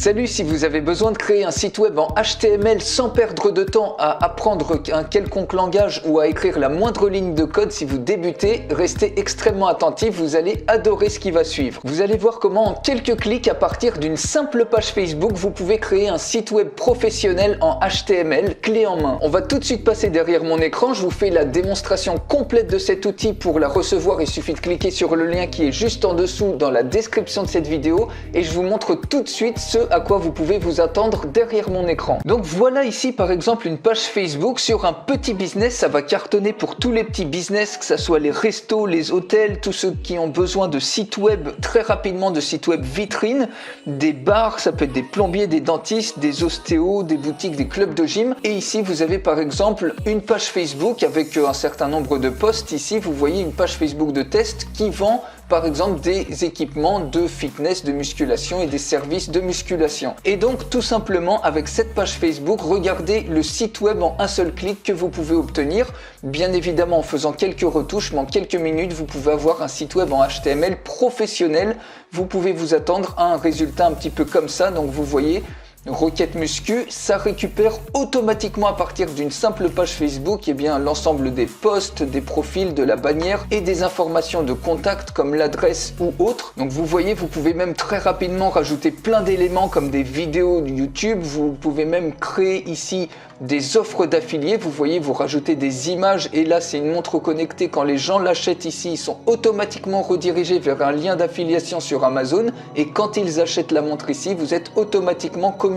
Salut, si vous avez besoin de créer un site web en HTML sans perdre de temps à apprendre un quelconque langage ou à écrire la moindre ligne de code, si vous débutez, restez extrêmement attentif, vous allez adorer ce qui va suivre. Vous allez voir comment en quelques clics, à partir d'une simple page Facebook, vous pouvez créer un site web professionnel en HTML, clé en main. On va tout de suite passer derrière mon écran, je vous fais la démonstration complète de cet outil. Pour la recevoir, il suffit de cliquer sur le lien qui est juste en dessous dans la description de cette vidéo et je vous montre tout de suite ce à quoi vous pouvez vous attendre derrière mon écran. Donc voilà ici par exemple une page Facebook sur un petit business, ça va cartonner pour tous les petits business, que ce soit les restos, les hôtels, tous ceux qui ont besoin de sites web très rapidement, de sites web vitrines, des bars, ça peut être des plombiers, des dentistes, des ostéos, des boutiques, des clubs de gym. Et ici vous avez par exemple une page Facebook avec un certain nombre de posts. Ici vous voyez une page Facebook de test qui vend par exemple des équipements de fitness, de musculation et des services de musculation. Et donc tout simplement avec cette page Facebook, regardez le site web en un seul clic que vous pouvez obtenir. Bien évidemment en faisant quelques retouches, mais en quelques minutes vous pouvez avoir un site web en HTML professionnel. Vous pouvez vous attendre à un résultat un petit peu comme ça. Donc vous voyez, requête muscu, ça récupère automatiquement à partir d'une simple page Facebook l'ensemble des posts, des profils, de la bannière et des informations de contact comme l'adresse ou autre. Donc vous voyez, vous pouvez même très rapidement rajouter plein d'éléments comme des vidéos YouTube. Vous pouvez même créer ici des offres d'affiliés. Vous voyez, vous rajoutez des images et là c'est une montre connectée. Quand les gens l'achètent ici, ils sont automatiquement redirigés vers un lien d'affiliation sur Amazon et quand ils achètent la montre ici, vous êtes automatiquement commissionné.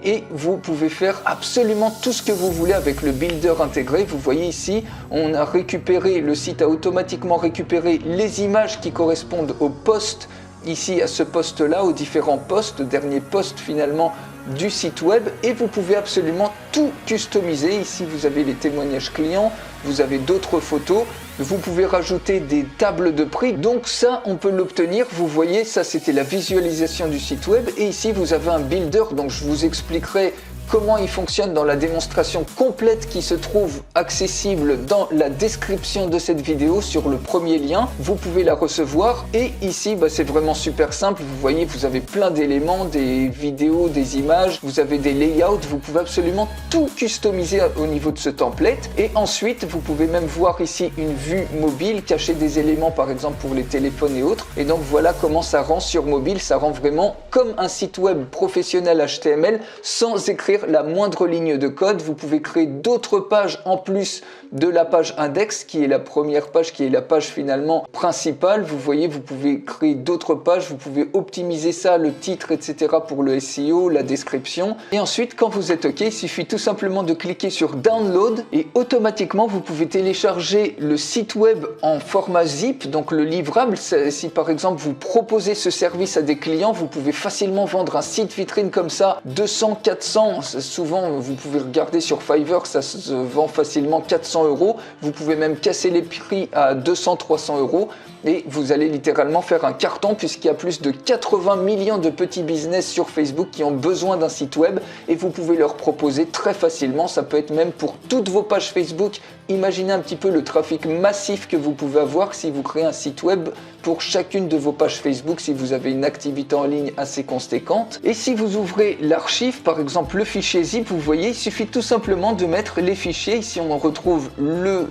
Et vous pouvez faire absolument tout ce que vous voulez avec le builder intégré. Vous voyez ici, on a récupéré, le site a automatiquement récupéré les images qui correspondent au post. Ici à ce poste là, aux différents postes, dernier poste finalement du site web, et vous pouvez absolument tout customiser. Ici vous avez les témoignages clients, vous avez d'autres photos, vous pouvez rajouter des tables de prix. Donc ça on peut l'obtenir, vous voyez, ça c'était la visualisation du site web et ici vous avez un builder. Donc je vous expliquerai comment il fonctionne dans la démonstration complète qui se trouve accessible dans la description de cette vidéo sur le premier lien. Vous pouvez la recevoir et ici c'est vraiment super simple. Vous voyez, vous avez plein d'éléments, des vidéos, des images, vous avez des layouts, vous pouvez absolument tout customiser au niveau de ce template. Et ensuite vous pouvez même voir ici une vue mobile, cacher des éléments par exemple pour les téléphones et autres. Et donc voilà comment ça rend sur mobile, ça rend vraiment comme un site web professionnel HTML sans écrire la moindre ligne de code. Vous pouvez créer d'autres pages en plus de la page index qui est la première page, qui est la page finalement principale. Vous voyez, vous pouvez créer d'autres pages, vous pouvez optimiser ça, le titre, etc. pour le SEO, la description. Et ensuite, quand vous êtes OK, il suffit tout simplement de cliquer sur Download et automatiquement vous pouvez télécharger le site web en format zip, donc le livrable. Si par exemple vous proposez ce service à des clients, vous pouvez facilement vendre un site vitrine comme ça, 200, 400. Souvent, vous pouvez regarder sur Fiverr, ça se vend facilement 400 €. Vous pouvez même casser les prix à 200, 300 € et vous allez littéralement faire un carton puisqu'il y a plus de 80 millions de petits business sur Facebook qui ont besoin d'un site web et vous pouvez leur proposer très facilement. Ça peut être même pour toutes vos pages Facebook. Imaginez un petit peu le trafic massif que vous pouvez avoir si vous créez un site web pour chacune de vos pages Facebook, si vous avez une activité en ligne assez conséquente. Et si vous ouvrez l'archive, par exemple le fichier zip, vous voyez, il suffit tout simplement de mettre les fichiers. Ici on retrouve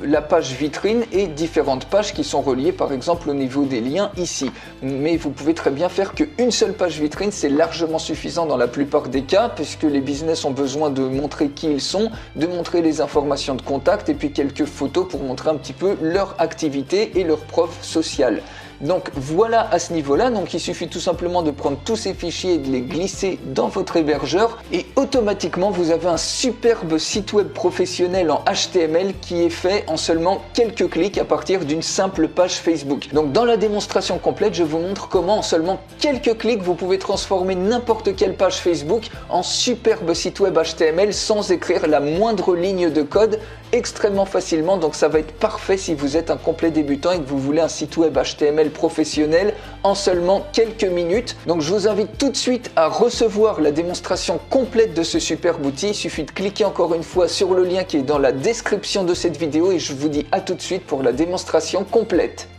la page vitrine et différentes pages qui sont reliées par exemple au niveau des liens ici. Mais vous pouvez très bien faire qu'une seule page vitrine, c'est largement suffisant dans la plupart des cas puisque les business ont besoin de montrer qui ils sont, de montrer les informations de contact et puis quelques photos pour montrer un petit peu leur activité et leur preuve sociale. Donc voilà à ce niveau-là, donc il suffit tout simplement de prendre tous ces fichiers et de les glisser dans votre hébergeur et automatiquement vous avez un superbe site web professionnel en HTML qui est fait en seulement quelques clics à partir d'une simple page Facebook. Donc dans la démonstration complète, je vous montre comment en seulement quelques clics vous pouvez transformer n'importe quelle page Facebook en superbe site web HTML sans écrire la moindre ligne de code, extrêmement facilement. Donc ça va être parfait si vous êtes un complet débutant et que vous voulez un site web HTML professionnel en seulement quelques minutes. Donc je vous invite tout de suite à recevoir la démonstration complète de ce superbe outil. Il suffit de cliquer encore une fois sur le lien qui est dans la description de cette vidéo et je vous dis à tout de suite pour la démonstration complète.